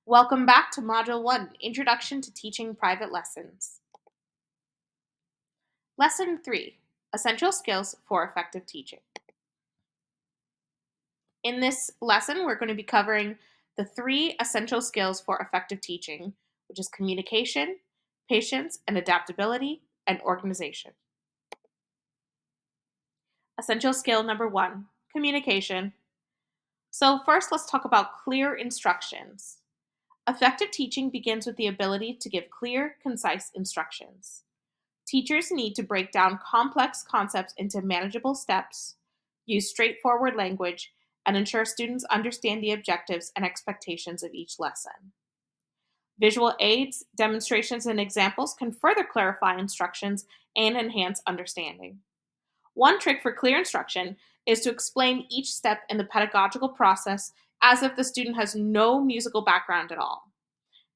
Welcome back to Module 1, Introduction to Teaching Private Lessons. Lesson 3, Essential Skills for Effective Teaching. In this lesson, we're going to be covering the 3 essential skills for effective teaching, which is communication, patience and adaptability, and organization. Essential skill number 1, communication. So first, let's talk about clear instructions. Effective teaching begins with the ability to give clear, concise instructions. Teachers need to break down complex concepts into manageable steps, use straightforward language, and ensure students understand the objectives and expectations of each lesson. Visual aids, demonstrations, and examples can further clarify instructions and enhance understanding. One trick for clear instruction is to explain each step in the pedagogical process as if the student has no musical background at all.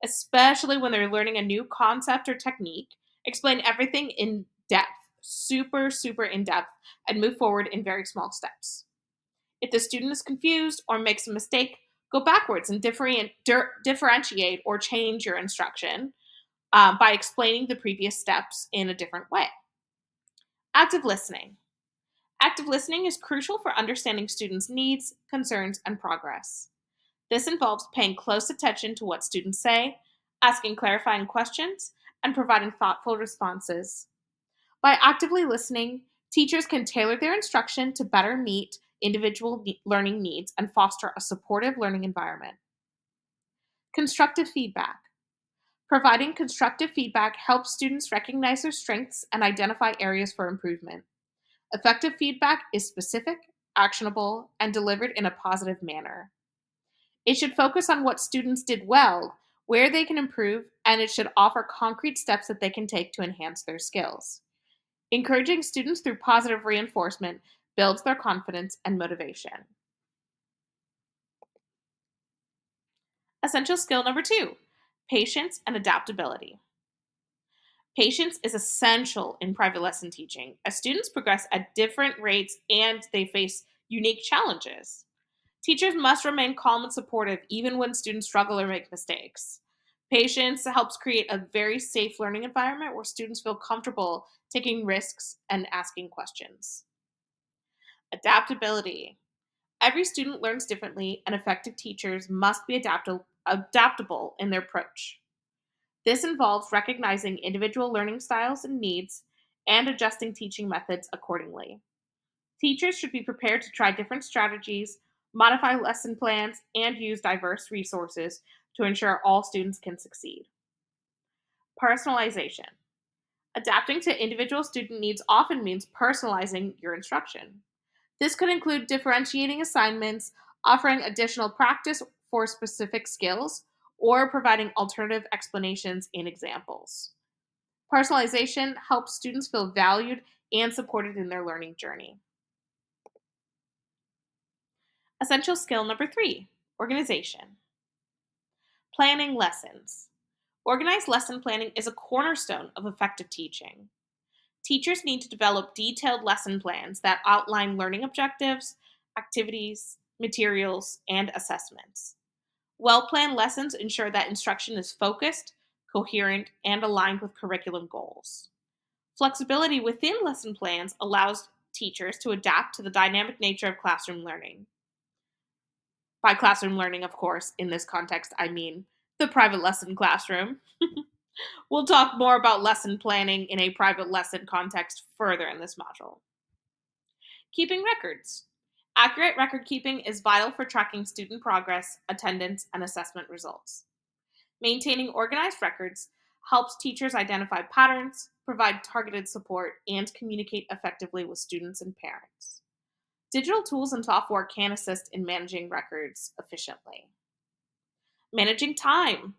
Especially when they're learning a new concept or technique, explain everything in depth, super in depth, and move forward in very small steps. If the student is confused or makes a mistake, go backwards and differentiate or change your instruction by explaining the previous steps in a different way. Active listening. Active listening is crucial for understanding students' needs, concerns, and progress. This involves paying close attention to what students say, asking clarifying questions, and providing thoughtful responses. By actively listening, teachers can tailor their instruction to better meet individual learning needs and foster a supportive learning environment. Constructive feedback. Providing constructive feedback helps students recognize their strengths and identify areas for improvement. Effective feedback is specific, actionable, and delivered in a positive manner. It should focus on what students did well, where they can improve, and it should offer concrete steps that they can take to enhance their skills. Encouraging students through positive reinforcement builds their confidence and motivation. Essential skill number 2, patience and adaptability. Patience is essential in private lesson teaching as students progress at different rates and they face unique challenges. Teachers must remain calm and supportive even when students struggle or make mistakes. Patience helps create a very safe learning environment where students feel comfortable taking risks and asking questions. Adaptability. Every student learns differently, and effective teachers must be adaptable in their approach. This involves recognizing individual learning styles and needs and adjusting teaching methods accordingly. Teachers should be prepared to try different strategies, modify lesson plans, and use diverse resources to ensure all students can succeed. Personalization. Adapting to individual student needs often means personalizing your instruction. This could include differentiating assignments, offering additional practice for specific skills, or providing alternative explanations and examples. Personalization helps students feel valued and supported in their learning journey. Essential skill number 3, organization. Planning lessons. Organized lesson planning is a cornerstone of effective teaching. Teachers need to develop detailed lesson plans that outline learning objectives, activities, materials, and assessments. Well-planned lessons ensure that instruction is focused, coherent, and aligned with curriculum goals. Flexibility within lesson plans allows teachers to adapt to the dynamic nature of classroom learning. By classroom learning, of course, in this context, I mean the private lesson classroom. We'll talk more about lesson planning in a private lesson context further in this module. Keeping records. Accurate record keeping is vital for tracking student progress, attendance, and assessment results. Maintaining organized records helps teachers identify patterns, provide targeted support, and communicate effectively with students and parents. Digital tools and software can assist in managing records efficiently. Managing time.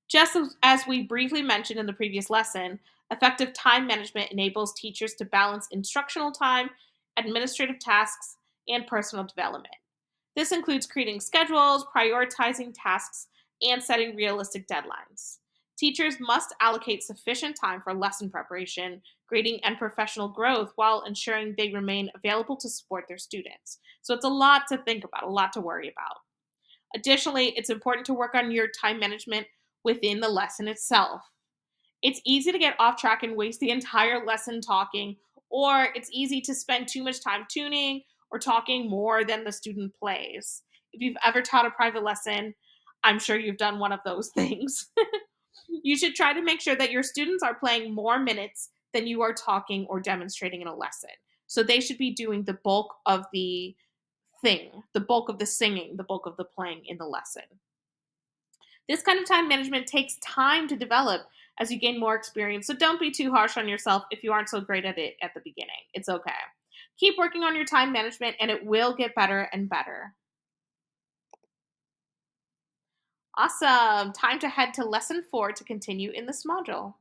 Just as we briefly mentioned in the previous lesson, effective time management enables teachers to balance instructional time, administrative tasks, and personal development. This includes creating schedules, prioritizing tasks, and setting realistic deadlines. Teachers must allocate sufficient time for lesson preparation, grading, and professional growth while ensuring they remain available to support their students. So it's a lot to think about, a lot to worry about. Additionally, it's important to work on your time management within the lesson itself. It's easy to get off track and waste the entire lesson talking, or it's easy to spend too much time tuning or talking more than the student plays. If you've ever taught a private lesson, I'm sure you've done one of those things. You should try to make sure that your students are playing more minutes than you are talking or demonstrating in a lesson. So they should be doing the bulk of the thing, the bulk of the singing, the bulk of the playing in the lesson. This kind of time management takes time to develop as you gain more experience, so don't be too harsh on yourself if you aren't so great at it at the beginning. It's okay. Keep working on your time management and it will get better and better. Awesome. Time to head to lesson 4 to continue in this module.